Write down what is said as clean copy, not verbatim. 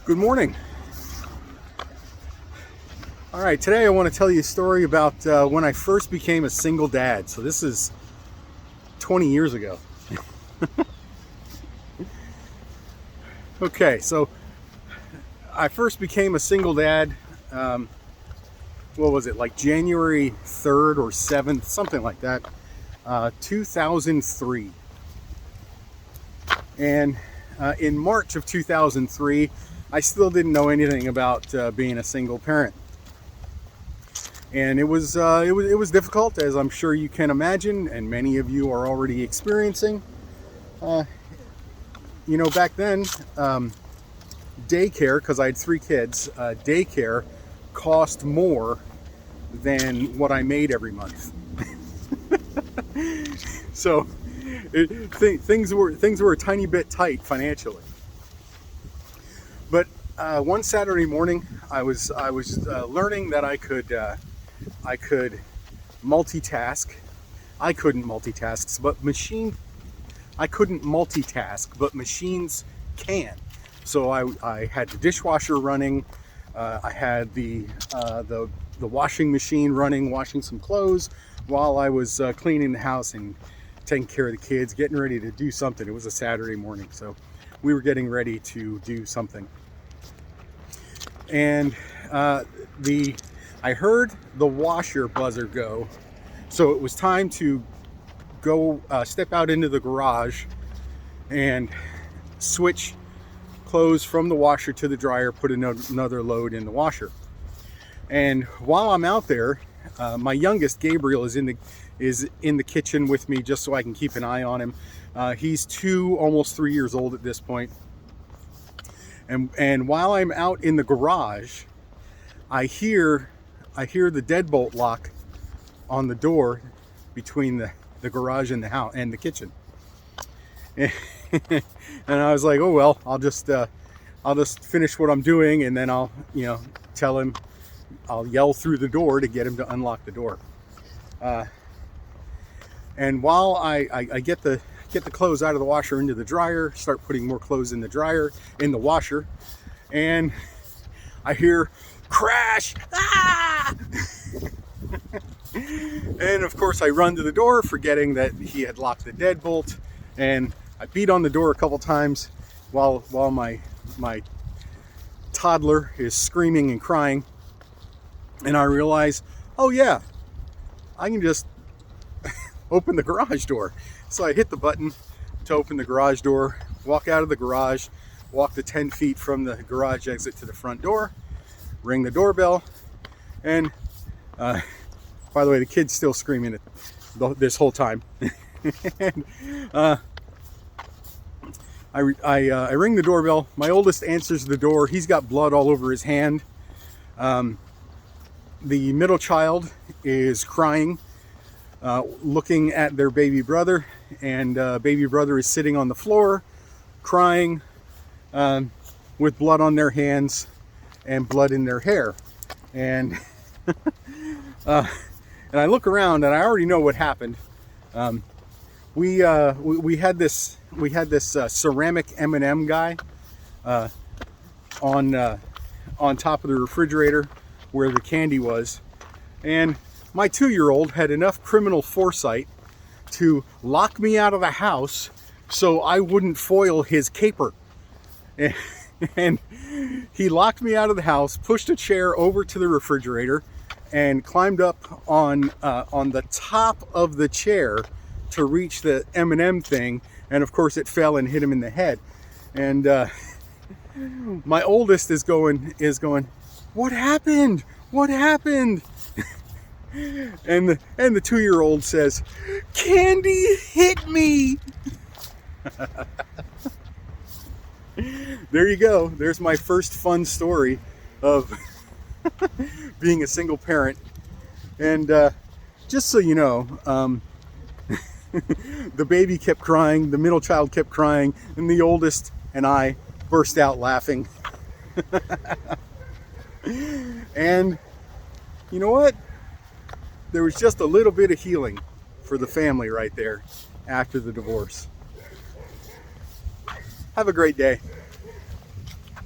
Good morning. All right, today I want to tell you a story about when I first became a single dad. So this is 20 years ago. Okay, so I first became a single dad, what was it, like January 3rd or 7th, something like that, 2003. And in March of 2003, I still didn't know anything about being a single parent. And it was difficult, as I'm sure you can imagine, and many of you are already experiencing. Back then, daycare, because I had 3 kids, daycare cost more than what I made every month. So things were a tiny bit tight financially. But one Saturday morning, I was learning that I could multitask. I couldn't multitask, but machines can. So I had the dishwasher running. I had the washing machine running, washing some clothes while I was cleaning the house and taking care of the kids, getting ready to do something. It was a Saturday morning, so we were getting ready to do something. And I heard the washer buzzer go, so it was time to go step out into the garage and switch clothes from the washer to the dryer, put another load in the washer. And while I'm out there, my youngest, Gabriel, is in the kitchen with me, just so I can keep an eye on him. He's 2, almost 3 years old at this point. And while I'm out in the garage, I hear the deadbolt lock on the door between the garage and the house and the kitchen. And I was like, oh well, I'll just finish what I'm doing, and then I'll tell him, I'll yell through the door to get him to unlock the door. And while I get the clothes out of the washer into the dryer, start putting more clothes in the washer, and I hear crash, ah! And of course I run to the door, forgetting that he had locked the deadbolt, and I beat on the door a couple times while my toddler is screaming and crying, and I realize, oh yeah, I can just open the garage door. So I hit the button to open the garage door, walk out of the garage, walk the 10 feet from the garage exit to the front door, ring the doorbell, and by the way, the kid's still screaming this whole time. And I ring the doorbell. My oldest answers the door. He's got blood all over his hand. The middle child is crying, looking at their baby brother, and baby brother is sitting on the floor crying, with blood on their hands and blood in their hair. And and I look around, and I already know what happened. We had this ceramic M&M guy on top of the refrigerator where the candy was, and my 2-year-old had enough criminal foresight to lock me out of the house so I wouldn't foil his caper. And he locked me out of the house, pushed a chair over to the refrigerator, and climbed up on the top of the chair to reach the M&M thing. And of course it fell and hit him in the head. And my oldest is going, what happened? What happened? And the 2-year-old says, candy hit me. There you go. There's my first fun story of being a single parent. And just so you know, the baby kept crying, the middle child kept crying, and the oldest and I burst out laughing. And you know what? There was just a little bit of healing for the family right there after the divorce. Have a great day.